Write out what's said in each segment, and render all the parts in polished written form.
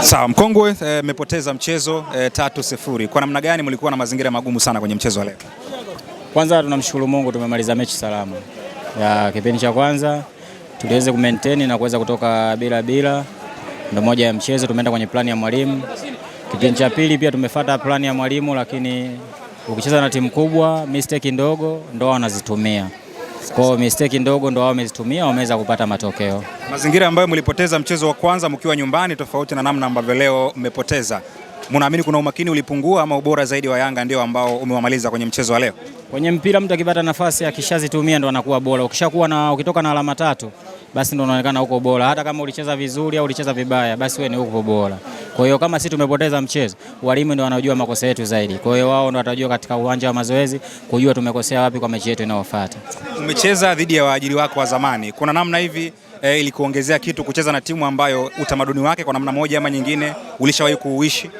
Sawa, Mkongwe mmepoteza mchezo 3-0. Kwa namna gani mlikuwa na mazingira magumu sana kwenye mchezo wa leo? Kwanza tunamshukuru Mungu tumemaliza mechi salama. Ya kipindi cha kwanza tuliweza kumaintain na kuweza kutoka bila. Ndio moja ya mchezo tumeenda kwenye plani ya mwalimu. Kipindi cha pili pia tumefuata plani ya mwalimu, lakini ukicheza na timu kubwa mistake ndogo ndio wanazitumia. Kwa mistake ndogo ndio wao wamezitumia, wameweza kupata matokeo. Mazingira ambayo mlipoteza mchezo wa kwanza mkiwa nyumbani tofauti na namna ambavyo leo mmepoteza. Mnaamini kuna umakini ulipungua ama ubora zaidi wa Yanga ndio ambao umewamaliza kwenye mchezo wa leo? Kwenye mpira mtu akipata nafasi akishazitumia ndo anakuwa bora. Ukitoka na alama 3 basi ndo unaonekana uko bora. Hata kama ulicheza vizuri au ulicheza vibaya basi wewe ni uko bora. Kwa hiyo kama sisi tumepoteza mchezo, walimu ndio wanajua makosa yetu zaidi. Kwa hiyo wao ndio watajua katika uwanja wa mazoezi kujua tumekosea wapi kwa mechi yetu inayofuata. Umecheza dhidi ya waajiri wako wa zamani. Kuna namna hivi ilikuongezea kitu kucheza na timu ambayo utamaduni wake kwa namna moja ama nyingine ulishawahi kuuishi?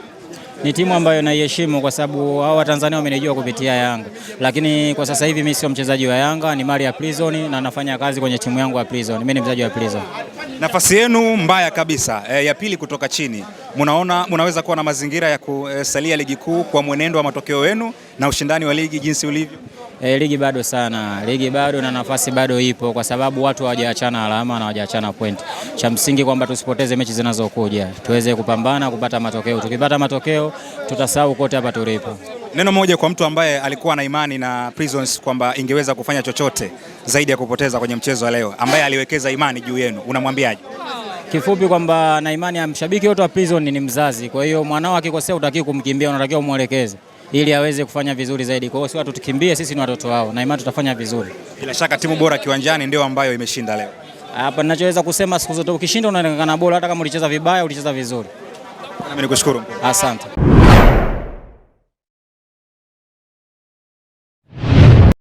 Ni timu ambayo naiheshimu kwa sababu hao Watanzania wamenijua kupitia Yanga. Lakini kwa sasa hivi mimi sio mchezaji wa Yanga, ni mali ya Prison na nafanya kazi kwenye timu yangu ya Prison. Mimi ni mchezaji wa Prison. Nafasi yenu mbaya kabisa ya pili kutoka chini. Mnaweza kuwa na mazingira ya kusalia ligi kuu kwa mwenendo wa matokeo yenu na ushindani wa ligi jinsi ulivyo? Ligi bado sana. Ligi bado na nafasi bado ipo kwa sababu watu hawajaachana alama na hawajaachana point. Cha msingi kwamba tusipoteze mechi zinazokuja. Tuweze kupambana kupata matokeo. Tukipata matokeo tutasahau kote hapa tulipo. Neno moja kwa mtu ambaye alikuwa na imani na Prisons kwamba ingeweza kufanya chochote zaidi ya kupoteza kwenye mchezo wa leo, ambaye aliwekeza imani juu yenu, unamwambiaje? Kifupi kwamba na imani ya mshabiki wote wa Prison ni mzazi. Kwa hiyo mwanao akikosea utaki kumkimbia, unatakiwa umuelekeze ili aweze kufanya vizuri zaidi. Kwa hiyo si watu tukimbie, sisi ni watoto wao na imani tutafanya vizuri. Bila shaka timu bora kiwanjani ndio ambayo imeshinda leo. Hapa ninachoweza kusema siku zote ukishinda unaonekana bora, hata kama ulicheza vibaya ulicheza vizuri. Nami nikushukuru. Asante.